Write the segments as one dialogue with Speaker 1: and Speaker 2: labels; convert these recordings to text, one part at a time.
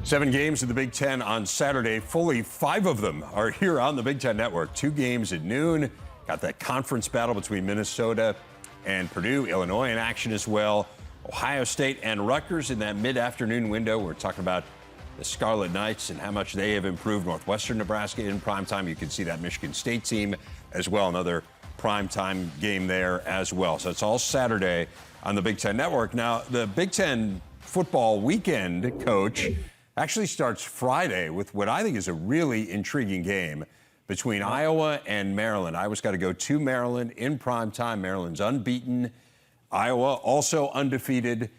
Speaker 1: 7 games in the Big Ten on Saturday. Fully 5 of them are here on the Big Ten Network. 2 games at noon. Got that conference battle between Minnesota and Purdue. Illinois in action as well. Ohio State and Rutgers in that mid-afternoon window. We're talking about the Scarlet Knights and how much they have improved. Northwestern Nebraska in primetime. You can see that Michigan State team as well. Another primetime game there as well. So it's all Saturday on the Big Ten Network. Now, the Big Ten football weekend, Coach, actually starts Friday with what I think is a really intriguing game between Iowa and Maryland. Iowa's got to go to Maryland in primetime. Maryland's unbeaten. Iowa also undefeated.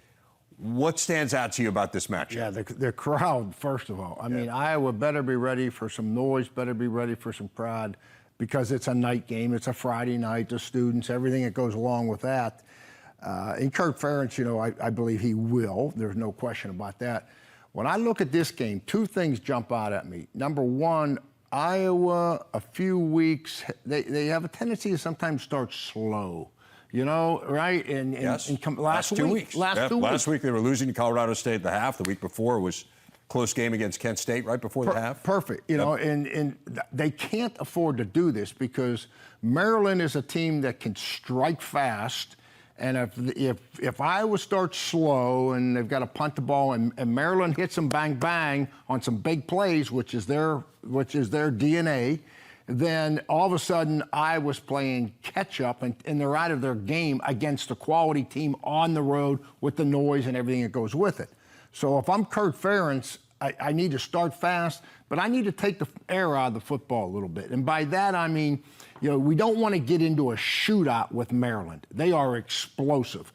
Speaker 1: What stands out to you about this matchup?
Speaker 2: Yeah, the crowd, first of all. I mean, Iowa better be ready for some noise, better be ready for some pride, because it's a night game. It's a Friday night, the students, everything that goes along with that. And Kirk Ferentz, you know, I believe he will. There's no question about that. When I look at this game, 2 things jump out at me. Number one, Iowa, a few weeks, they have a tendency to sometimes start slow. You know, right? And
Speaker 1: yes.
Speaker 2: Last 2 weeks.
Speaker 1: Last week they were losing to Colorado State at the half. The week before was close game against Kent State right before the half.
Speaker 2: Perfect. You know, and they can't afford to do this because Maryland is a team that can strike fast. And if Iowa starts slow and they've got to punt the ball and Maryland hits them bang bang on some big plays, which is their DNA, then all of a sudden Iowa's playing catch up and they're out of their game against a quality team on the road with the noise and everything that goes with it. So if I'm Kirk Ferentz, I need to start fast, but I need to take the air out of the football a little bit. And by that, I mean, you know, we don't want to get into a shootout with Maryland. They are explosive.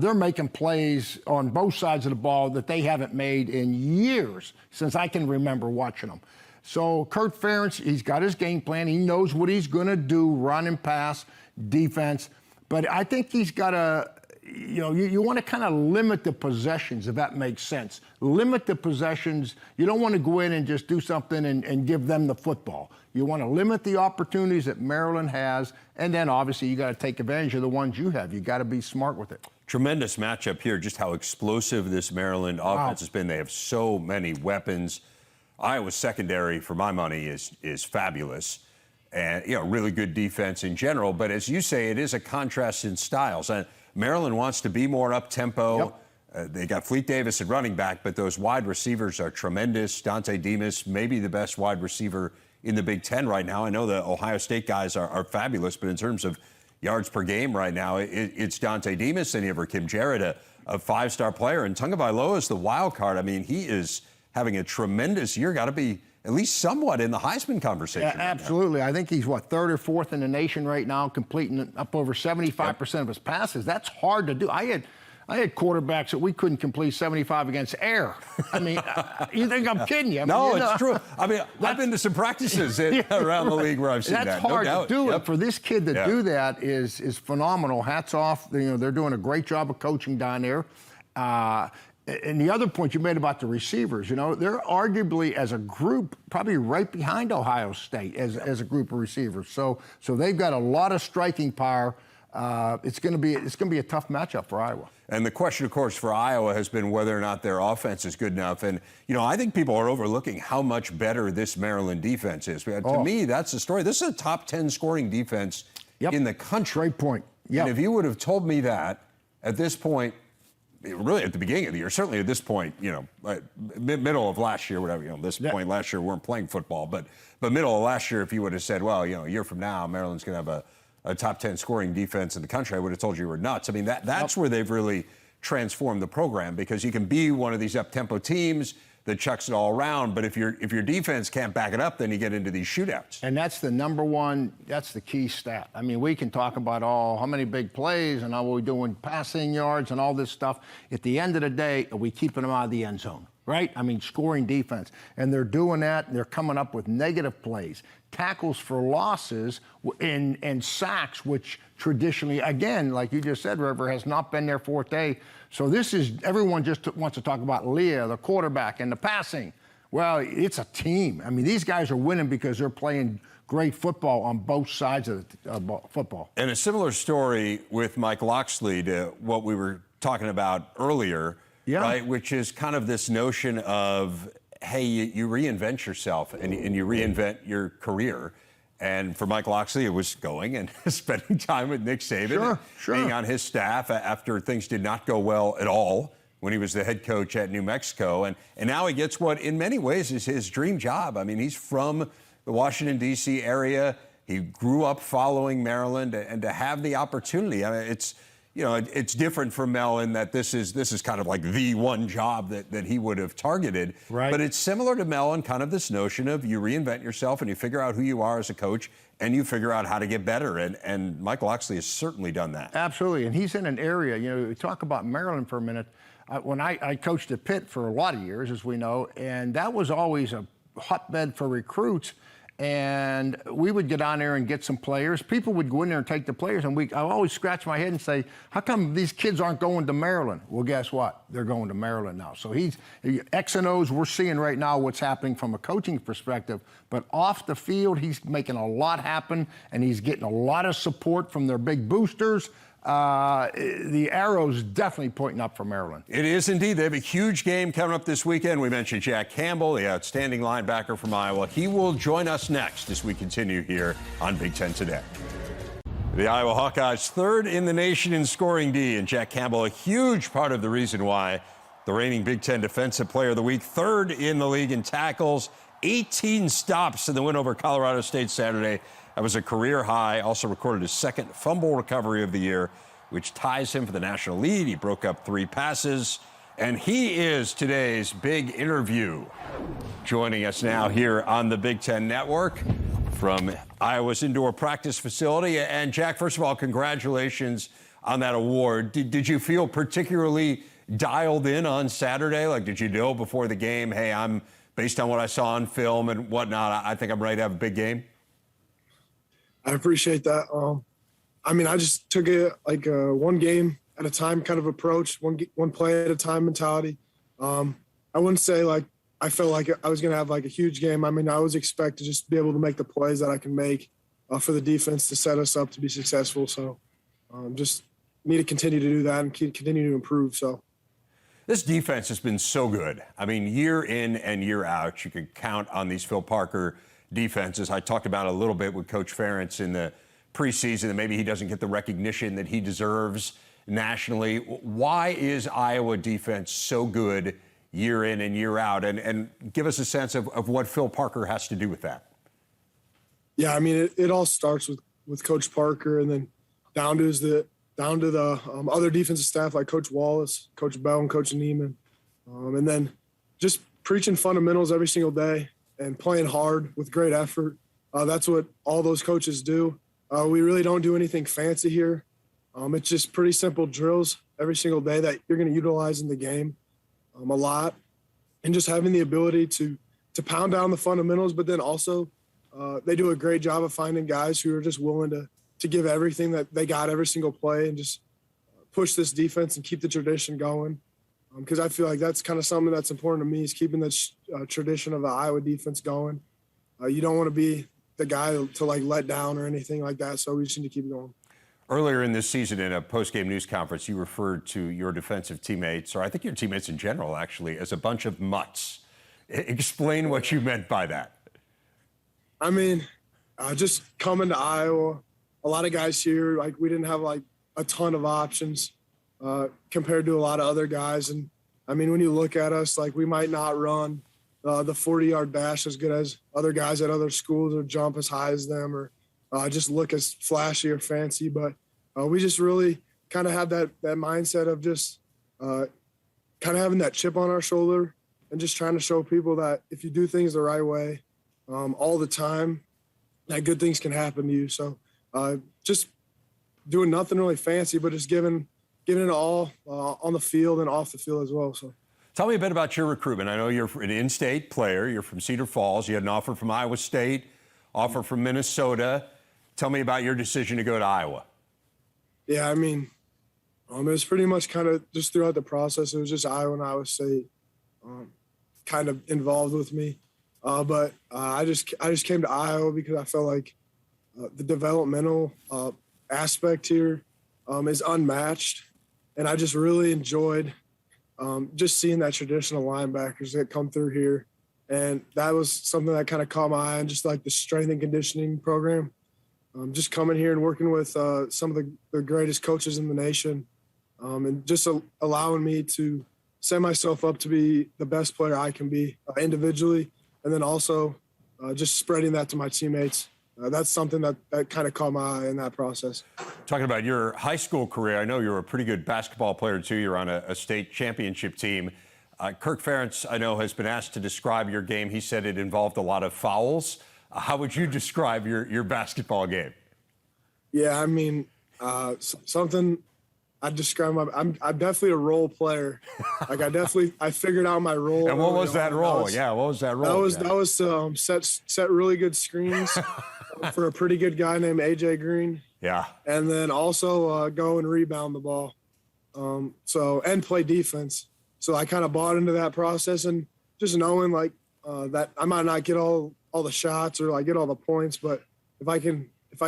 Speaker 2: They're making plays on both sides of the ball that they haven't made in years since I can remember watching them. So Kirk Ferentz, he's got his game plan. He knows what he's going to do, run and pass, defense. But I think he's got to, you know, you want to kind of limit the possessions, if that makes sense. Limit the possessions. You don't want to go in and just do something and give them the football. You want to limit the opportunities that Maryland has, and then obviously you got to take advantage of the ones you have. You got to be smart with it.
Speaker 1: Tremendous matchup here, just how explosive this Maryland offense has been. They have so many weapons. Iowa's secondary, for my money, is fabulous. And, you know, really good defense in general. But as you say, it is a contrast in styles. And Maryland wants to be more up-tempo. Yep. They got Fleet Davis at running back, but those wide receivers are tremendous. Dante Demas, maybe the best wide receiver in the Big Ten right now. I know the Ohio State guys are fabulous, but in terms of yards per game right now, it's Dante Demas. Then you have Rakim Jarrett, a 5-star player. And Tagovailoa is the wild card. I mean, he is having a tremendous year. Got to be at least somewhat in the Heisman conversation.
Speaker 2: Yeah, absolutely. I think he's, 3rd or 4th in the nation right now, completing up over 75% of his passes. That's hard to do. I had quarterbacks that we couldn't complete 75 against air. I mean, you think I'm kidding you? I mean,
Speaker 1: no, it's true. I mean, I've been to some practices around the league where I've seen that.
Speaker 2: That's hard to do. Yep. For this kid to do that is phenomenal. Hats off. You know, they're doing a great job of coaching down there. And the other point you made about the receivers, you know, they're arguably as a group probably right behind Ohio State as a group of receivers. So they've got a lot of striking power. It's going to be a tough matchup for Iowa.
Speaker 1: And the question, of course, for Iowa has been whether or not their offense is good enough. And, you know, I think people are overlooking how much better this Maryland defense is. To me, that's the story. This is a top 10 scoring defense in the country.
Speaker 2: Great point. Yep.
Speaker 1: And if you would have told me that at this point, really at the beginning of the year, certainly at this point, you know, middle of last year, whatever, you know, this point last year we weren't playing football, but middle of last year, if you would have said, well, you know, a year from now, Maryland's going to have a top 10 scoring defense in the country, I would have told you were nuts. I mean, that's where they've really transformed the program, because you can be one of these up-tempo teams that chucks it all around, but if your defense can't back it up, then you get into these shootouts.
Speaker 2: And that's the number one, that's the key stat. I mean, we can talk about how many big plays and how we're doing passing yards and all this stuff. At the end of the day, are we keeping them out of the end zone, right? I mean, scoring defense. And they're doing that, and they're coming up with negative plays, tackles for losses, and sacks, which traditionally, again, like you just said, River, has not been their forte. So this is, everyone just wants to talk about Leah, the quarterback, and the passing. Well, it's a team. I mean, these guys are winning because they're playing great football on both sides of the football.
Speaker 1: And a similar story with Mike Locksley to what we were talking about earlier, right? Which is kind of this notion of hey, you reinvent yourself and you reinvent your career. And for Mike Locksley, it was going and spending time with Nick Saban, being on his staff after things did not go well at all when he was the head coach at New Mexico. And now he gets what, in many ways, is his dream job. I mean, he's from the Washington, D.C. area. He grew up following Maryland, and to have the opportunity, I mean, it's different for Mel in that this is kind of like the one job that he would have targeted.
Speaker 2: Right.
Speaker 1: But it's similar to Mel in kind of this notion of you reinvent yourself and you figure out who you are as a coach and you figure out how to get better. And Mike Locksley has certainly done that.
Speaker 2: Absolutely. And he's in an area, we talk about Maryland for a minute. When I coached at Pitt for a lot of years, as we know, and that was always a hotbed for recruits. And we would get on there and get some players. People would go in there and take the players, and I always scratch my head and say, how come these kids aren't going to Maryland? Well, guess what? They're going to Maryland now. So he's X and O's. We're seeing right now what's happening from a coaching perspective. But off the field, he's making a lot happen, and he's getting a lot of support from their big boosters. The arrow's definitely pointing up for Maryland.
Speaker 1: It is indeed. They have a huge game coming up this weekend. We mentioned Jack Campbell, the outstanding linebacker from Iowa. He will join us next as we continue here on Big Ten Today. The Iowa Hawkeyes third in the nation in scoring D, and Jack Campbell a huge part of the reason why the reigning Big Ten Defensive Player of the Week, third in the league in tackles, 18 stops in the win over Colorado State Saturday. That was a career high. Also recorded his second fumble recovery of the year, which ties him for the national lead. He broke up 3 passes, and he is today's big interview. Joining us now here on the Big Ten Network from Iowa's indoor practice facility. And Jack, first of all, congratulations on that award. Did you feel particularly dialed in on Saturday? Like, did you know before the game, hey, I'm based on what I saw on film and whatnot, I think I'm ready to have a big game?
Speaker 3: I appreciate that. I just took it like a one game at a time kind of approach, one play at a time mentality. I wouldn't say like I felt like I was going to have like a huge game. I mean, I always expect to just be able to make the plays that I can make for the defense to set us up to be successful. So just need to continue to do that and continue to improve. So
Speaker 1: this defense has been so good. I mean, year in and year out, you can count on these Phil Parker defenses. I talked about a little bit with Coach Ferentz in the preseason that maybe he doesn't get the recognition that he deserves nationally. Why is Iowa defense so good year in and year out? And give us a sense of what Phil Parker has to do with that.
Speaker 3: Yeah, I mean, it all starts with Coach Parker and then down to the other defensive staff like Coach Wallace, Coach Bell, and Coach Neiman. And then just preaching fundamentals every single day and playing hard with great effort. That's what all those coaches do. We really don't do anything fancy here. It's just pretty simple drills every single day that you're going to utilize in the game a lot. And just having the ability to pound down the fundamentals, but then also they do a great job of finding guys who are just willing to give everything that they got every single play and just push this defense and keep the tradition going. Because I feel like that's kind of something that's important to me is keeping the tradition of the Iowa defense going. You don't want to be the guy to like let down or anything like that, so we just need to keep going.
Speaker 1: Earlier in this season in a post-game news conference, you referred to your defensive teammates, or I think your teammates in general actually, as a bunch of mutts. Explain what you meant by that.
Speaker 3: I mean, just coming to Iowa, a lot of guys here, like we didn't have like a ton of options compared to a lot of other guys. And I mean, when you look at us, like we might not run the 40-yard dash as good as other guys at other schools or jump as high as them or just look as flashy or fancy. But we just really kind of have that mindset of just kind of having that chip on our shoulder and just trying to show people that if you do things the right way all the time, that good things can happen to you. So just doing nothing really fancy, but just giving it all on the field and off the field as well. So,
Speaker 1: tell me a bit about your recruitment. I know you're an in-state player. You're from Cedar Falls. You had an offer from Iowa State, offer from Minnesota. Tell me about your decision to go to Iowa.
Speaker 3: Yeah, I mean, it was pretty much kind of just throughout the process. It was just Iowa and Iowa State kind of involved with me. But I just came to Iowa because I felt like the developmental aspect here is unmatched. And I just really enjoyed just seeing that traditional linebackers that come through here. And that was something that kind of caught my eye, and just like the strength and conditioning program. Just coming here and working with some of the greatest coaches in the nation, and just allowing me to set myself up to be the best player I can be individually, and then also just spreading that to my teammates. That's something that kind of caught my eye in that process.
Speaker 1: Talking about your high school career, I know you're a pretty good basketball player, too. You're on a state championship team. Kirk Ferentz, I know, has been asked to describe your game. He said it involved a lot of fouls. How would you describe your basketball game?
Speaker 3: Yeah, I mean, something I describe. I'm definitely a role player. Like I figured out my role.
Speaker 1: And what was that role? What was that role?
Speaker 3: That was to set really good screens for a pretty good guy named AJ Green.
Speaker 1: Yeah.
Speaker 3: And then also go and rebound the ball. And play defense. So I kind of bought into that process, and just knowing that I might not get all the shots or get all the points, but if I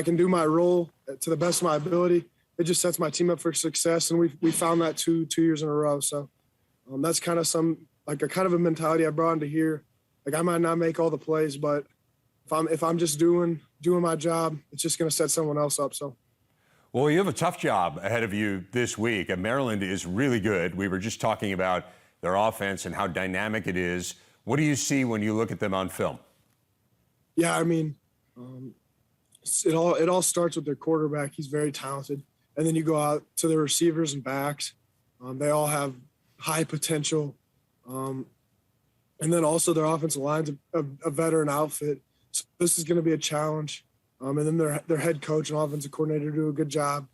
Speaker 3: can do my role to the best of my ability, it just sets my team up for success. And we found that two years in a row. So that's kind of a mentality I brought into here. Like, I might not make all the plays, but if I'm just doing my job, it's just going to set someone else up. So.
Speaker 1: Well, you have a tough job ahead of you this week, and Maryland is really good. We were just talking about their offense and how dynamic it is. What do you see when you look at them on film?
Speaker 3: Yeah, I mean, it all starts with their quarterback. He's very talented. And then you go out to the receivers and backs. They all have high potential. And then also their offensive line's a veteran outfit. So this is going to be a challenge. And then their head coach and offensive coordinator do a good job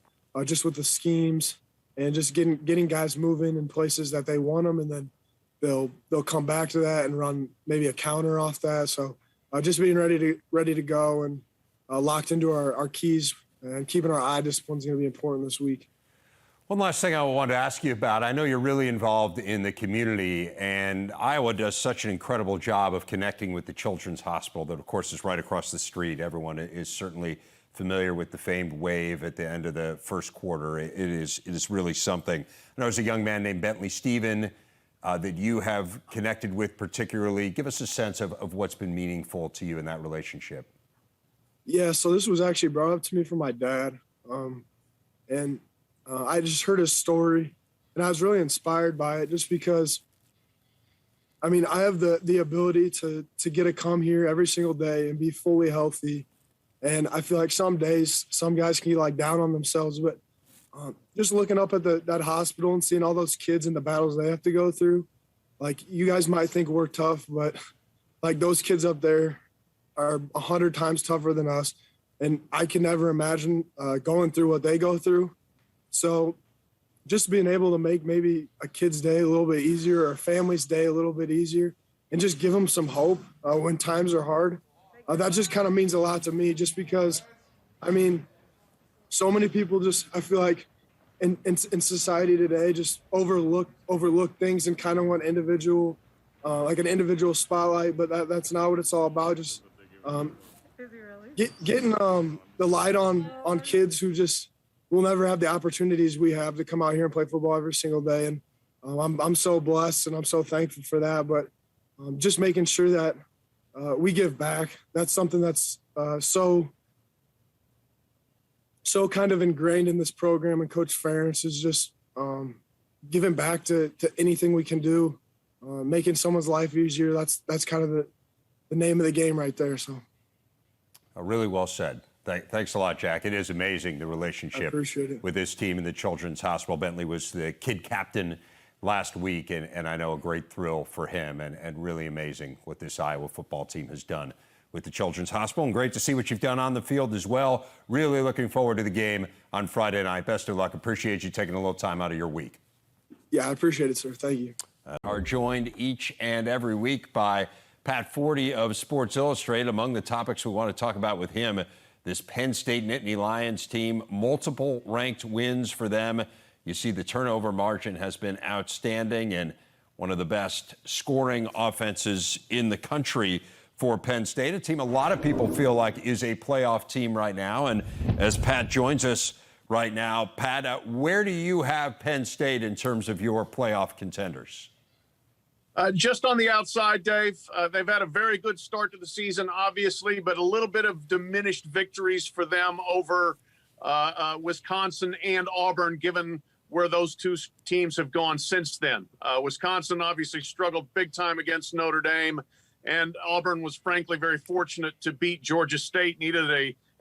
Speaker 3: just with the schemes and just getting guys moving in places that they want them, and then they'll come back to that and run maybe a counter off that. So just being ready to go and locked into our keys, and keeping our eye discipline is going to be important this week.
Speaker 1: One last thing I wanted to ask you about. I know you're really involved in the community, and Iowa does such an incredible job of connecting with the Children's Hospital that, of course, is right across the street. Everyone is certainly familiar with the famed wave at the end of the first quarter. It is really something. I know there's a young man named Bentley Steven that you have connected with particularly. Give us a sense of what's been meaningful to you in that relationship.
Speaker 3: Yeah, so this was actually brought up to me from my dad. I just heard his story, and I was really inspired by it, just because, I mean, I have the ability to get to come here every single day and be fully healthy. And I feel like some days, some guys can get down on themselves, but just looking up at that hospital and seeing all those kids and the battles they have to go through, you guys might think we're tough, but those kids up there are 100 times tougher than us. And I can never imagine going through what they go through. So just being able to make maybe a kid's day a little bit easier, or a family's day a little bit easier, and just give them some hope when times are hard, that just kind of means a lot to me, just because, I mean, so many people just, I feel like in society today, just overlook things and kind of want individual, an individual spotlight, but that's not what it's all about. Just getting the light on kids who just will never have the opportunities we have to come out here and play football every single day. And I'm so blessed, and I'm so thankful for that. But just making sure that we give back. That's something that's so kind of ingrained in this program. And Coach Ferentz is just giving back to anything we can do, making someone's life easier. That's kind of the name of the game right there. So
Speaker 1: really well said. Thanks a lot, Jack. It is amazing, the relationship with this team and the Children's Hospital. Bentley was the kid captain last week, and I know a great thrill for him, and really amazing what this Iowa football team has done with the Children's Hospital. And great to see what you've done on the field as well. Really looking forward to the game on Friday night. Best of luck. Appreciate you taking a little time out of your week.
Speaker 3: Yeah, I appreciate it, sir. Thank you.
Speaker 1: Are joined each and every week by Pat Forde of Sports Illustrated. Among the topics we want to talk about with him, this Penn State Nittany Lions team, multiple ranked wins for them. You see the turnover margin has been outstanding, and one of the best scoring offenses in the country for Penn State, a team a lot of people feel like is a playoff team right now. And as Pat joins us right now, Pat, where do you have Penn State in terms of your playoff contenders?
Speaker 4: Just on the outside, Dave, they've had a very good start to the season, obviously, but a little bit of diminished victories for them over Wisconsin and Auburn, given where those two teams have gone since then. Wisconsin obviously struggled big time against Notre Dame, and Auburn was frankly very fortunate to beat Georgia State, needed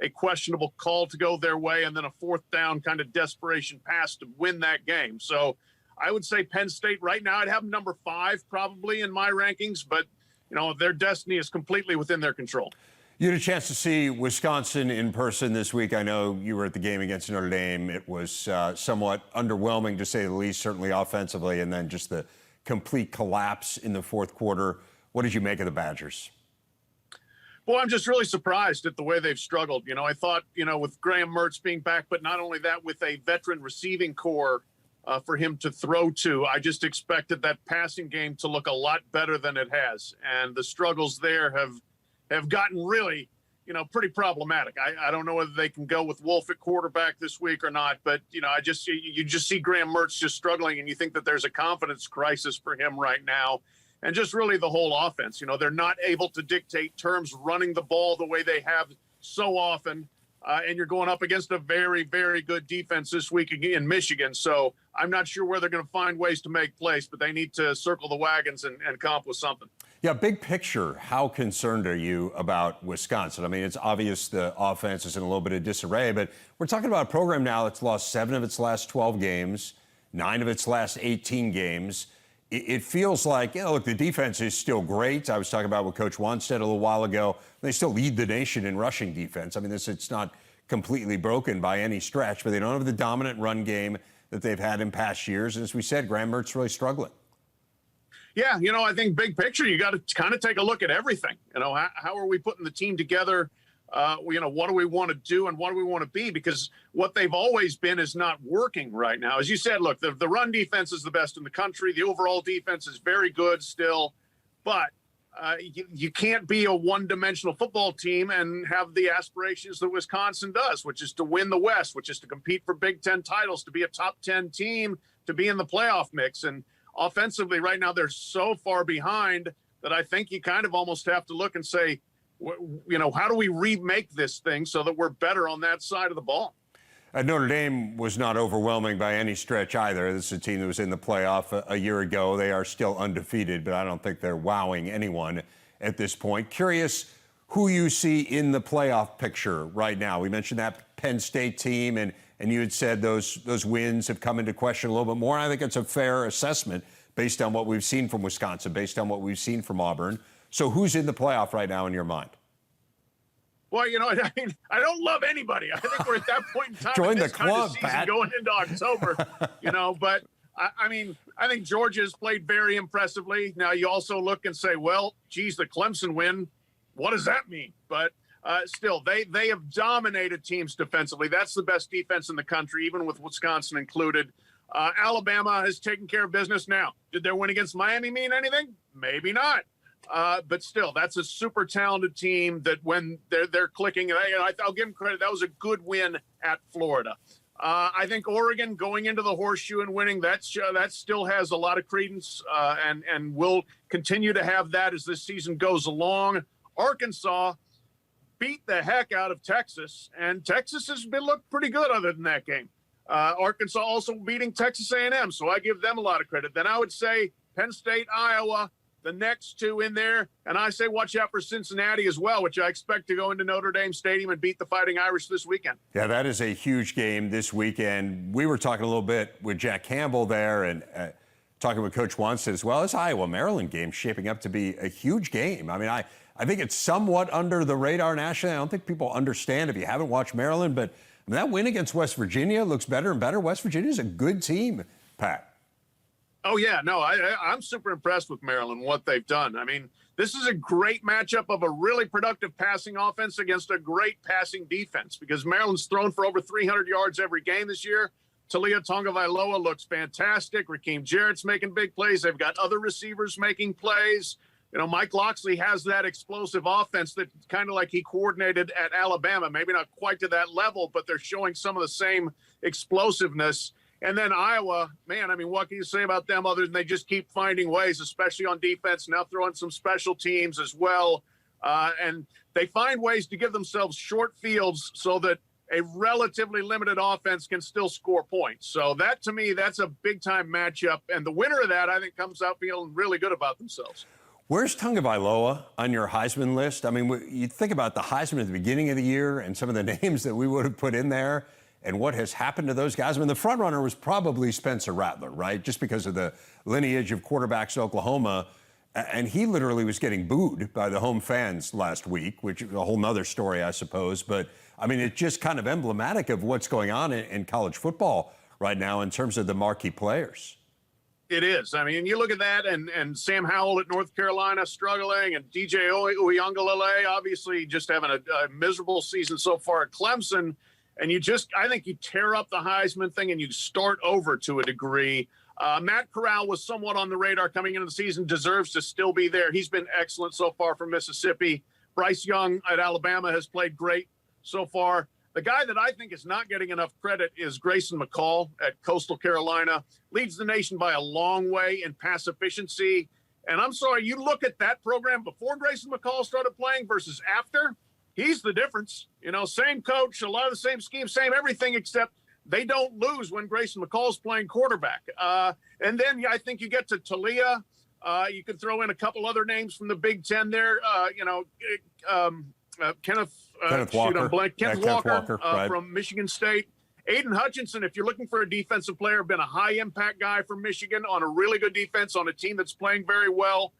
Speaker 4: a questionable call to go their way, and then a fourth down kind of desperation pass to win that game. So I would say Penn State right now, I'd have them number 5 probably in my rankings, but their destiny is completely within their control.
Speaker 1: You had a chance to see Wisconsin in person this week. I know you were at the game against Notre Dame. It was somewhat underwhelming, to say the least, certainly offensively, and then just the complete collapse in the fourth quarter. What did you make of the Badgers?
Speaker 4: Well, I'm just really surprised at the way they've struggled. I thought, with Graham Mertz being back, but not only that, with a veteran receiving core for him to throw to, I just expected that passing game to look a lot better than it has. And the struggles there have gotten really, pretty problematic. I don't know whether they can go with Wolf at quarterback this week or not, but, you just see Graham Mertz just struggling, and you think that there's a confidence crisis for him right now. And just really the whole offense, they're not able to dictate terms running the ball the way they have so often. And you're going up against a very, very good defense this week in Michigan. So I'm not sure where they're going to find ways to make plays, but they need to circle the wagons and come up with something.
Speaker 1: Yeah, big picture, how concerned are you about Wisconsin? I mean, it's obvious the offense is in a little bit of disarray, but we're talking about a program now that's lost 7 of its last 12 games, 9 of its last 18 games. It feels like, look, the defense is still great. I was talking about what Coach Juan said a little while ago. They still lead the nation in rushing defense. I mean, it's not completely broken by any stretch, but they don't have the dominant run game that they've had in past years. And as we said, Graham Mertz really struggling.
Speaker 4: Yeah, I think big picture, you got to kind of take a look at everything. How are we putting the team together? What do we want to do and what do we want to be? Because what they've always been is not working right now. As you said, look, the run defense is the best in the country. The overall defense is very good still. But you can't be a one-dimensional football team and have the aspirations that Wisconsin does, which is to win the West, which is to compete for Big Ten titles, to be a top 10 team, to be in the playoff mix. And offensively right now, they're so far behind that I think you kind of almost have to look and say, how do we remake this thing so that we're better on that side of the ball?
Speaker 1: Notre Dame was not overwhelming by any stretch either. This is a team that was in the playoff a year ago. They are still undefeated, but I don't think they're wowing anyone at this point. Curious who you see in the playoff picture right now. We mentioned that Penn State team, and you had said those wins have come into question a little bit more. I think it's a fair assessment based on what we've seen from Wisconsin, based on what we've seen from Auburn. So who's in the playoff right now in your mind?
Speaker 4: Well, I don't love anybody. I think we're at that point in time.
Speaker 1: Join the
Speaker 4: kind
Speaker 1: club,
Speaker 4: of season
Speaker 1: Pat.
Speaker 4: Going into October, but I think Georgia's played very impressively. Now you also look and say, well, geez, the Clemson win, what does that mean? But still, they have dominated teams defensively. That's the best defense in the country, even with Wisconsin included. Alabama has taken care of business now. Did their win against Miami mean anything? Maybe not. But still, that's a super talented team that when they're clicking, and I'll give them credit, that was a good win at Florida. I think Oregon going into the horseshoe and winning, that still has a lot of credence and will continue to have that as this season goes along. Arkansas beat the heck out of Texas, and Texas has looked pretty good other than that game. Arkansas also beating Texas A&M, so I give them a lot of credit. Then I would say Penn State, Iowa, the next two in there. And I say watch out for Cincinnati as well, which I expect to go into Notre Dame Stadium and beat the Fighting Irish this weekend. Yeah,
Speaker 1: that is a huge game this weekend. We were talking a little bit with Jack Campbell there and talking with Coach Juan as well. This Iowa-Maryland game shaping up to be a huge game. I mean, I think it's somewhat under the radar nationally. I don't think people understand if you haven't watched Maryland, but I mean, that win against West Virginia looks better and better. West Virginia's a good team, Pat.
Speaker 4: Oh, yeah. No, I'm super impressed with Maryland, what they've done. I mean, this is a great matchup of a really productive passing offense against a great passing defense because Maryland's thrown for over 300 yards every game this year. Taulia Tagovailoa looks fantastic. Raheem Jarrett's making big plays. They've got other receivers making plays. Mike Locksley has that explosive offense that kind of like he coordinated at Alabama, maybe not quite to that level, but they're showing some of the same explosiveness. And then Iowa, man, I mean, what can you say about them other than they just keep finding ways, especially on defense, now throwing some special teams as well. And they find ways to give themselves short fields so that a relatively limited offense can still score points. So that, to me, that's a big-time matchup. And the winner of that, I think, comes out feeling really good about themselves.
Speaker 1: Where's Tagovailoa on your Heisman list? I mean, you think about the Heisman at the beginning of the year and some of the names that we would have put in there and what has happened to those guys. I mean, the front runner was probably Spencer Rattler, right? Just because of the lineage of quarterbacks at Oklahoma. And he literally was getting booed by the home fans last week, which is a whole nother story, I suppose. But, I mean, it's just kind of emblematic of what's going on in college football right now in terms of the marquee players.
Speaker 4: It is. I mean, you look at that, and Sam Howell at North Carolina struggling, and DJ Uiagalelei obviously just having a miserable season so far at Clemson. And I think you tear up the Heisman thing and you start over to a degree. Matt Corral was somewhat on the radar coming into the season, deserves to still be there. He's been excellent so far from Mississippi. Bryce Young at Alabama has played great so far. The guy that I think is not getting enough credit is Grayson McCall at Coastal Carolina. Leads the nation by a long way in pass efficiency. And I'm sorry, you look at that program before Grayson McCall started playing versus after, he's the difference. You know, same coach, a lot of the same scheme, same everything, except they don't lose when Grayson McCall's playing quarterback. And then I think you get to Taulia. You can throw in a couple other names from the Big Ten there. Kenneth Walker
Speaker 1: right.
Speaker 4: From Michigan State. Aiden Hutchinson, if you're looking for a defensive player, been a high-impact guy from Michigan on a really good defense on a team that's playing very well.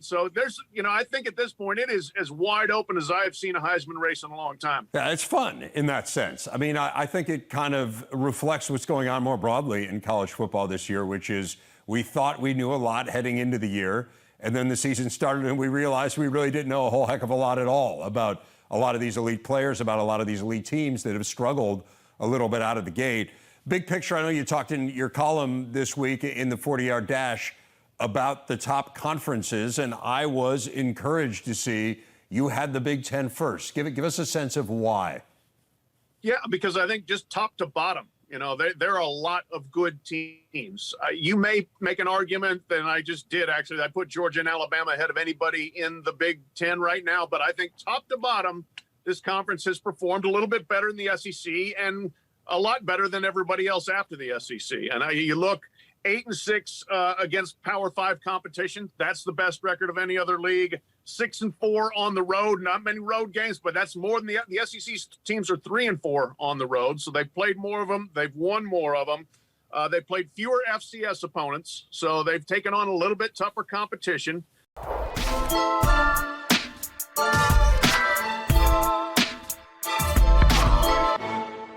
Speaker 4: So there's, I think at this point it is as wide open as I have seen a Heisman race in a long time.
Speaker 1: Yeah, it's fun in that sense. I mean, I think it kind of reflects what's going on more broadly in college football this year, which is we thought we knew a lot heading into the year, and then the season started and we realized we really didn't know a whole heck of a lot at all about a lot of these elite players, about a lot of these elite teams that have struggled a little bit out of the gate. Big picture, I know you talked in your column this week in the 40-yard dash about the top conferences, and I was encouraged to see you had the Big Ten first. Give us a sense of why.
Speaker 4: Yeah, because I think just top to bottom, there are a lot of good teams. You may make an argument, and I just did actually. I put Georgia and Alabama ahead of anybody in the Big Ten right now, but I think top to bottom, this conference has performed a little bit better than the SEC and a lot better than everybody else after the SEC. And you look 8-6 against Power 5 competition. That's the best record of any other league. 6-4 on the road. Not many road games, but that's more than the SEC teams are 3-4 on the road. So they've played more of them. They've won more of them. They played fewer FCS opponents, so they've taken on a little bit tougher competition.